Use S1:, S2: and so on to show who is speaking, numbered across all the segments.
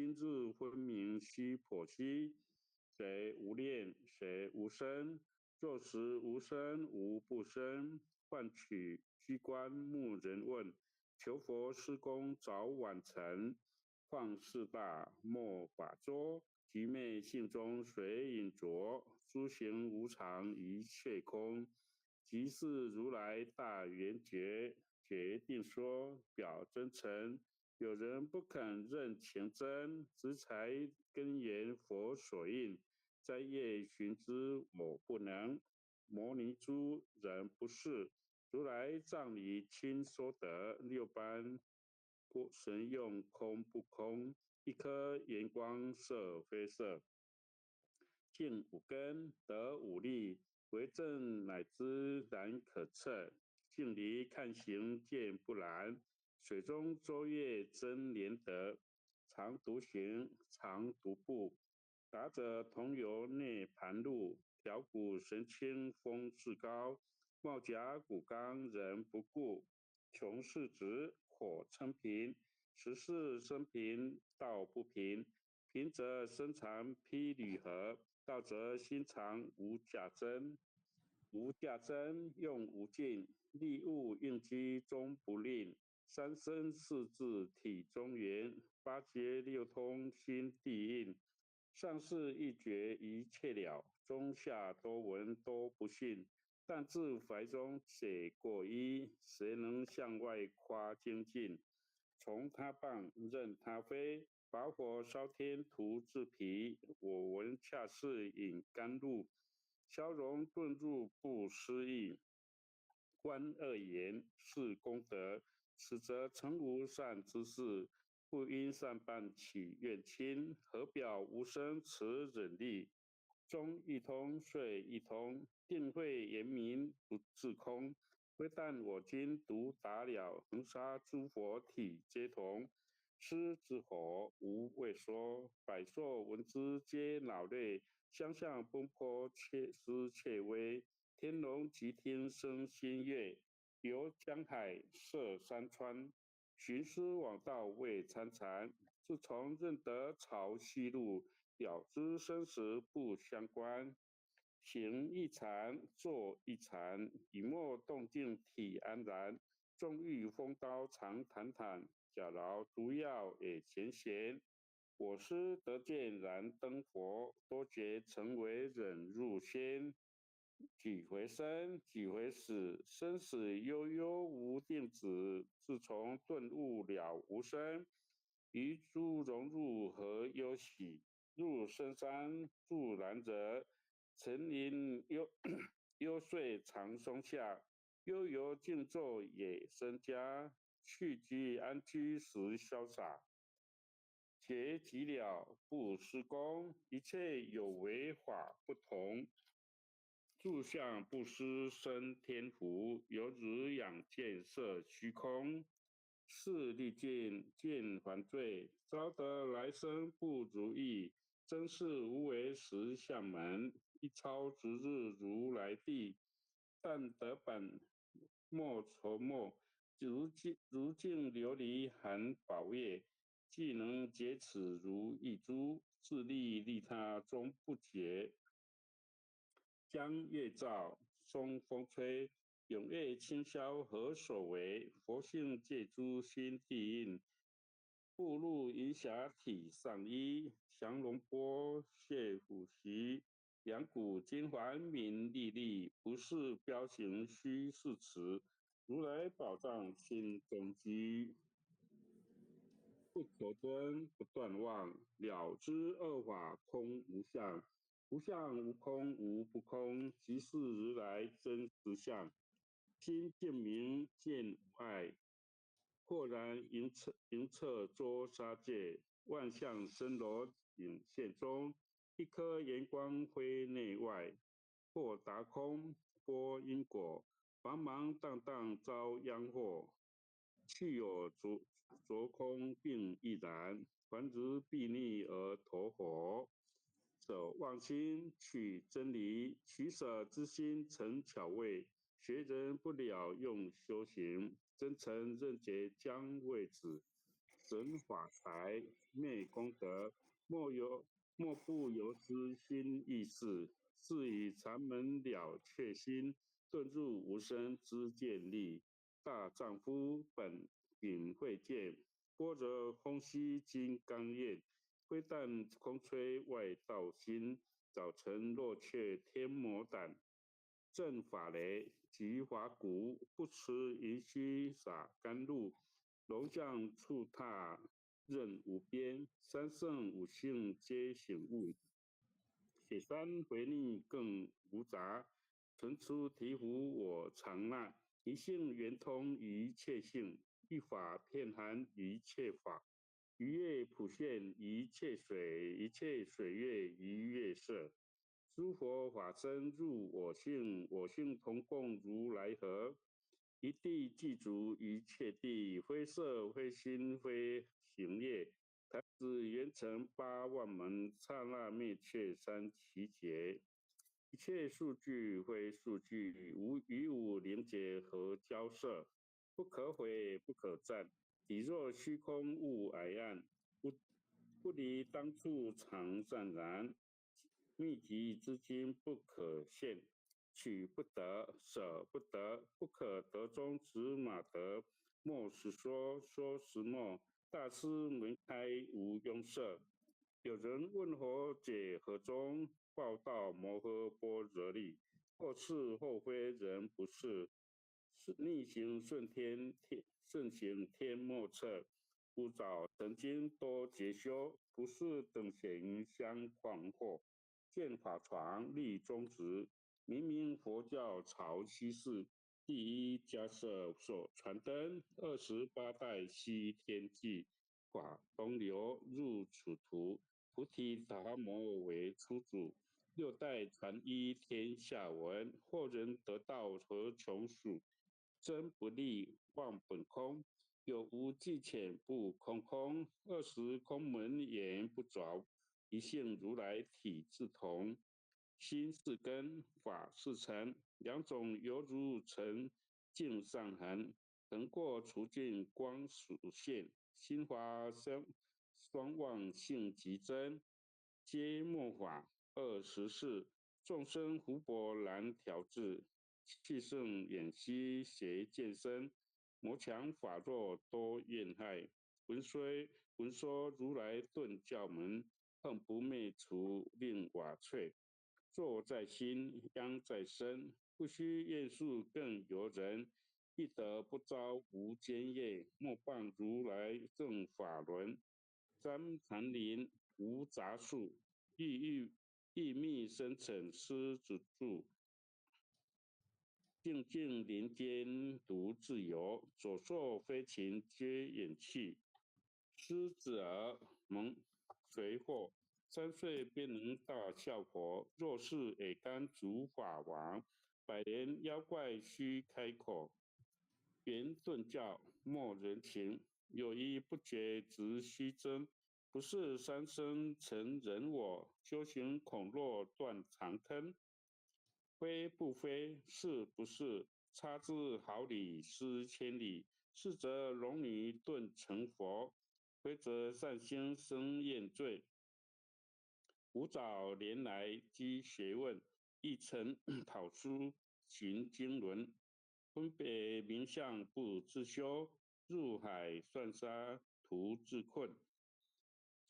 S1: 心智分明须剖析，谁无念，谁无生？若实无生，无不生。换取机关木人问，求佛施功早晚成。况事大，莫把捉。愚昧性中随影着，诸行无常，一切空。即是如来大圆觉，决定说表真诚。有人不肯认情真，执才根源佛所应。摘叶寻之我不能，摩尼诸人不是。如来藏里亲说得，六般不神用空不空，一颗圆光色非色。净五根得五力，为正乃知然可测。镜离看行见不然，水中周月真莲德。常独行，常独步，达者同游涅盘路。调骨神清风至高，帽甲骨刚人不顾。穷是直，火称平，实是生平道不平。平则身长披履合，道则心常无价真。无价真，用无尽，利物应机终不吝。三身四智体中圆，八节六通心地应。上士一觉一切了，中下多闻都不信。但自怀中解过一，谁能向外夸精进？从他棒任他飞，把火烧天涂自皮。我闻恰是饮甘露，消融遁入不思议。观恶言是功德，此则诚无善之事。不因善办起怨亲，何表无生持忍力？中一通，岁一通，定慧严明不自空。非但我今独达了，恒沙诸佛体皆同。狮之火无未说，百兽闻之皆恼泪。相向奔波切思切微，天龙即听生心悦。游江海涉山川，寻师往道未参禅。自从认得潮汐路，了知生死不相关。行一禅，坐一禅，以默动静体安然。纵欲风刀常坦坦，假劳毒药也前嫌。我师得见燃灯佛，多劫成为忍入仙。几回生，几回死，生死悠悠无定止。自从顿悟了无生，于诸融入何忧喜？入深山住难得，沉林幽邃藏松下。悠游静坐也生家，去居安居时潇洒。结极了不施功，一切有为法不同。住相不施生天福，犹如养见色虚空。事历尽见还罪，招得来生不如意。真是无为实相门，一超值日如来地。但得本莫愁末，如镜琉璃含宝业。既能解此如一珠，自利利他终不竭。江月照，松风吹，永夜清宵何所为？佛性借诸心地应，步入云霞体上衣。降龙波，谢虎旗，两股金环明历历。不是标行虚是词，如来宝藏心中居。不可敦，不断忘，了知二法空无相。无相无空无不空，即是如来真实相。心见明见无碍，豁然迎彻捉杀界。万象生罗影现中，一颗圆光辉内外。或达空，波因果，茫茫荡荡遭殃祸。去有着空并亦然，凡执必逆而投火。舍妄心取真理，取舍之心成巧味。学人不了用修行，真诚认解将未止。神法财，灭功德，莫不由私心意事，是以禅门了却心，遁入无生之见力。大丈夫本秉慧见，般若空虚金刚眼，非但空吹外道心，早晨若却天魔胆。正法雷，即法鼓，不持云虚洒甘露，龙象触踏任无边，三圣五性皆醒悟。雪山回逆更无杂，存出醍醐我常纳。一性圆通一切性，一法遍含一切法。一月普现一切水，一切水月一月色。诸佛法身入我性，我性同共如来河。一地具足一切地，非色非心非行业。弹指圆成八万门，刹那灭却三奇劫。一切数据非数据，与无灵结合交涉，不可毁不可占。体若虚空物霭暗，不离当处常湛然。密集之经不可现，取不得，舍不得，不可得中指马得。莫使说，说实莫。大师门开无庸涉。有人问何解何中？报道摩诃般若力。或是或非人不是，逆行顺天，顺行天莫测。吾早曾经多劫修，不是等闲相诳惑。见法传立宗旨，明明佛教潮汐事。第一迦摄所传灯，28代西天际，法东流入此途。菩提达摩为初祖，6代传一天下闻。后人得道何穷数？真不立忘本空，有无记浅不空空？20空门言不着，一性如来体自同。心是根，法是尘，两种犹如尘镜上痕，横过除尽光属现。心华双旺性极真，皆末法24众生福薄难调制，气盛远息邪见深，魔强法弱多怨害。闻说如来顿教门，恨不灭除令瓦瘁。坐在心，殃在身，不须愿术更由人。一得不遭无间业，莫谤如来正法轮。瞻檀林无杂树，郁密深沉狮子住。静静林间独自游，所受非情皆远去。狮子儿蒙随祸，3岁便能大笑佛。若是也甘主法王，100年妖怪须开口。圆顿教莫人情，有一不觉直须争。不是三生成人我，修行恐落断肠坑。非不非，是不是，差之毫厘失千里。是则龙女顿成佛，非则善心生厌罪。吾早年来积学问，一曾讨书行经纶，分别名相不自修，入海算沙徒自困。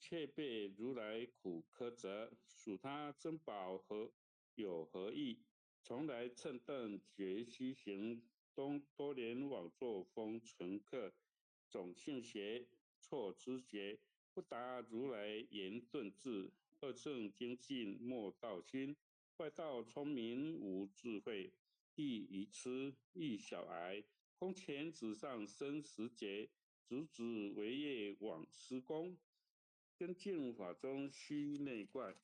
S1: 却被如来苦苛责，属他珍宝有何益？从来乘凳觉西行，多年枉作风尘客。总信邪，错知觉，不达如来言顿智。二乘精进莫道心，外道聪明无智慧。亦愚痴，亦小癌，空前纸上生死劫。直指为业往施功，根净法中须内怪。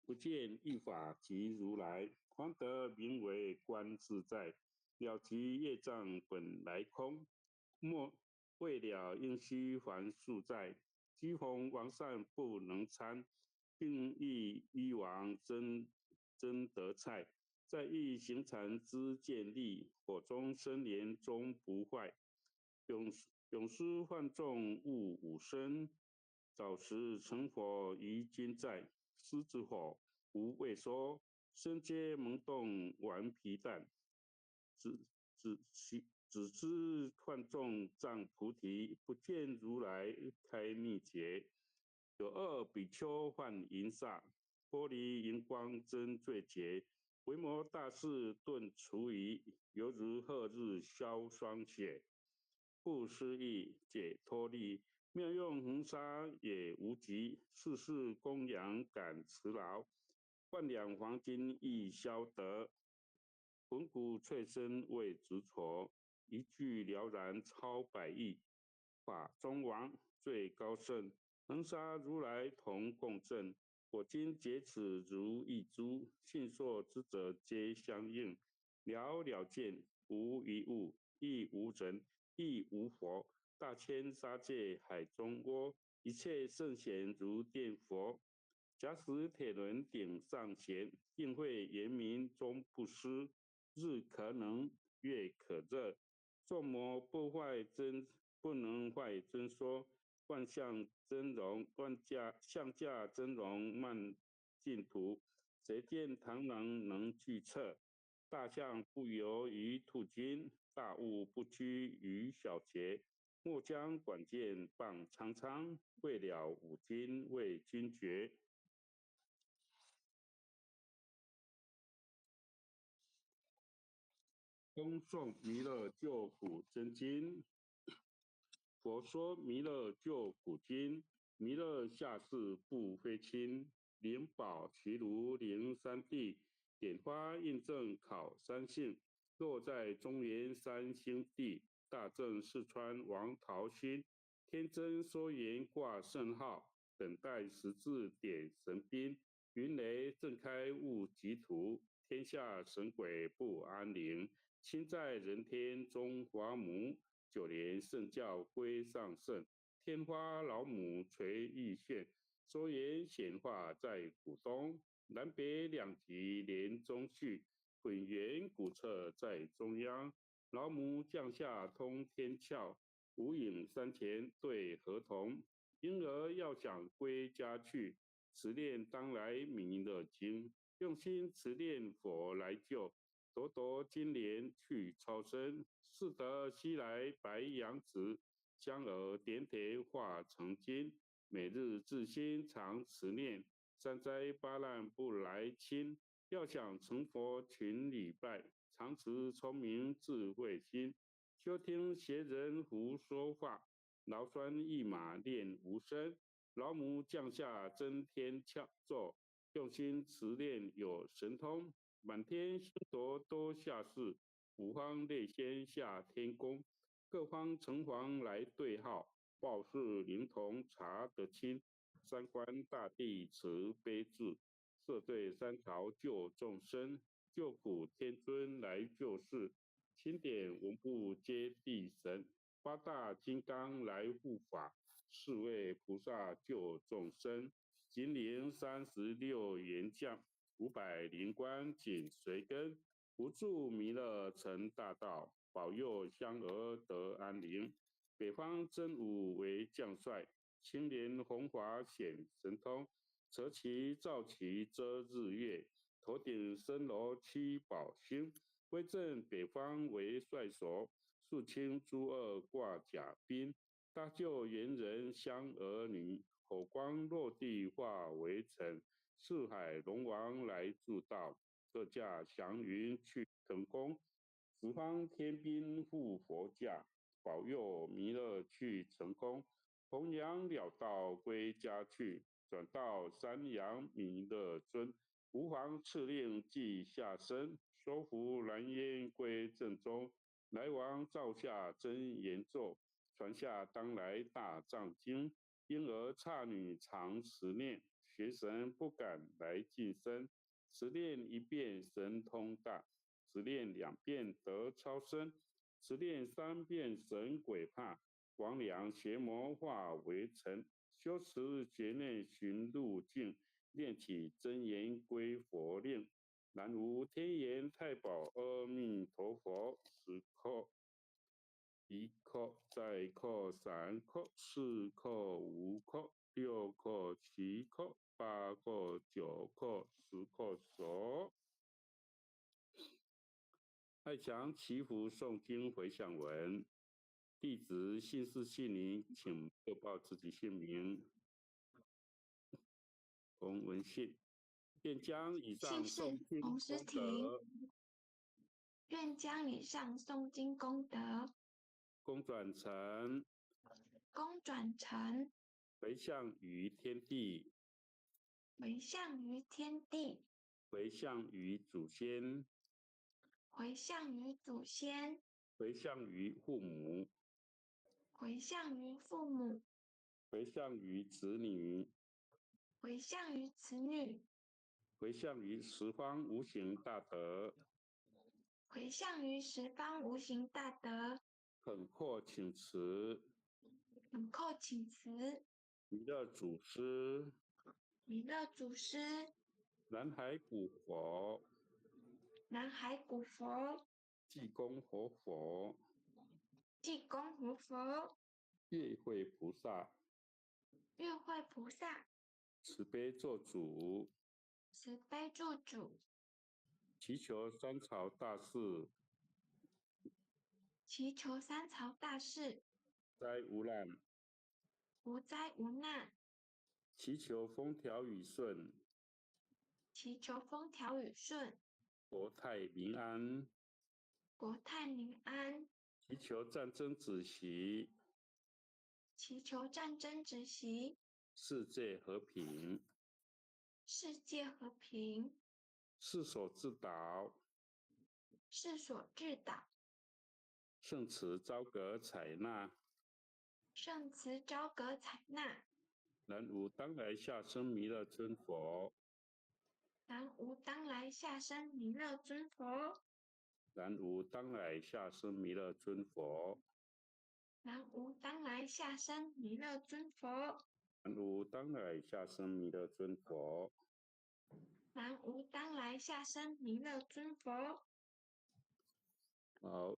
S1: 不见一法即如来，方得名为观自在。了即业障本来空，莫未了应须还数债。居逢王善不能参，并益医王真得菜。在欲行禅之见力，火中生莲终不坏。永失患众勿吾生，早时成火疑今在。狮子火无畏缩，身皆萌动顽皮蛋。只知患众障菩提，不见如来开密结。有二比丘患淫煞，脱离荧光真罪劫。维摩大士顿除疑，犹如赫日消霜雪。不思议解脱力，妙用恒沙也无极。世事供养感慈劳，万两黄金亦消得。浑骨脆身未执着，一句了然超百亿。法中王最高圣，恒沙如来同共振。我今解此如一珠，信受之者皆相应。了了见，无一物，亦无人，亦无佛。大千沙界海中窝，一切圣贤如殿佛。假使铁轮顶上弦，定会严明终不失。日可冷，月可热，众魔不能坏真说。万象真容，相架真容漫净土，谁见螳螂能具彻？大象不游于兔津，大物不居于小节。莫将管见谤苍苍，未了五经为君绝。恭诵弥勒救苦真经。佛说弥勒救苦经，弥勒下世不非亲，灵宝其如灵三地，点花印证考三姓。若在中原三星地，大正四川王桃心，天真说言挂圣号，等待十字点神兵。云雷震开雾极土，天下神鬼不安宁。亲在人天中华母，九年圣教归上圣。天花老母垂玉线，说言显化在古东。南北两极连中续，混元古册在中央。老母降下通天窍，无影山前对河童。婴儿要想归家去，持念当来弥勒经。用心持念佛来救，朵朵金莲去超生。似得西来白羊子，将尔点点化成金。每日自心常持念，三灾八难不来侵。要想成佛勤礼拜，常持聪明智慧心。休听邪人胡说话，劳酸一马练无声。老母降下真天咒，用心持念有神通。满天星斗多下世，五方列仙下天宫。各方城隍来对号，报事灵童查得清。三官大帝慈悲智，摄对三朝救众生。救苦天尊来救世，钦点文部皆地神。八大金刚来护法，四位菩萨救众生。金陵36员将，500灵官紧随跟。无助弥勒成大道，保佑香儿得安宁。北方真武为将帅，青莲红华显神通。择其照其遮日月，头顶森罗七宝星。威震北方为帅所，肃清诸恶挂甲兵。大救猿人香儿女，火光落地化为尘。四海龙王来助道，各驾祥云去腾空。十方天兵护佛驾，保佑弥勒去成功。弘扬了道归家去，转到山阳弥勒尊。吾皇敕令即下生，收服蓝烟归正中。来往照下真言咒，传下当来大藏经。婴儿刹女常持念，学神不敢来近身。持念一遍神通大，持念2遍得超生，持念3遍神鬼怕。魍魉邪魔化为尘，修持劫内寻路径。念起真言归佛令，南无天眼太保阿弥陀佛。此刻1扣，再扣3扣，4扣，5扣，6扣，7扣，8扣，9扣，10扣手。爱墙祈福诵经回向文，弟子姓氏姓名，请播报自己姓名。洪文信，愿将以上
S2: 姓氏
S1: 诵经
S2: 洪诗
S1: 功
S2: 婷，
S1: 德，
S2: 愿将以上诵经功德
S1: 公转成
S2: 公转成
S1: 回向于天地，
S2: 回向于天地，
S1: 回向于祖先，
S2: 回向于祖先，
S1: 回向于父母，
S2: 回向于父母，
S1: 回向于子女，
S2: 回向于子女，
S1: 回向于十方无形大德。
S2: 回向于十方无形大德。
S1: 恳阔请辞，
S2: 恳叩请辞，
S1: 弥勒祖师，
S2: 弥勒祖师，
S1: 南海古佛，
S2: 南海古佛，
S1: 济公活佛，
S2: 济公活佛，
S1: 月慧菩萨，
S2: 月慧菩萨，
S1: 慈悲做主，
S2: 慈悲做主，
S1: 祈求三朝大事，
S2: 祈求三朝大事，
S1: 灾无难，
S2: 无灾无难，
S1: 祈求风调雨顺，
S2: 祈求风调雨顺，
S1: 国泰民安，
S2: 国泰民安，
S1: 祈求战争止息，
S2: 祈求战争止息，
S1: 世界和平，
S2: 世界和平，
S1: 世所自导，
S2: 世所至导，
S1: 圣慈昭格采纳，
S2: 圣慈昭格采纳，
S1: 南无当来下生弥勒尊佛，
S2: 南无当来下生弥勒尊佛，
S1: 南无当来下生弥勒尊佛，
S2: 南无当来下生弥勒尊佛，
S1: 南无当来下生弥勒尊佛。
S2: 南无当来下生弥勒尊佛。
S1: 好。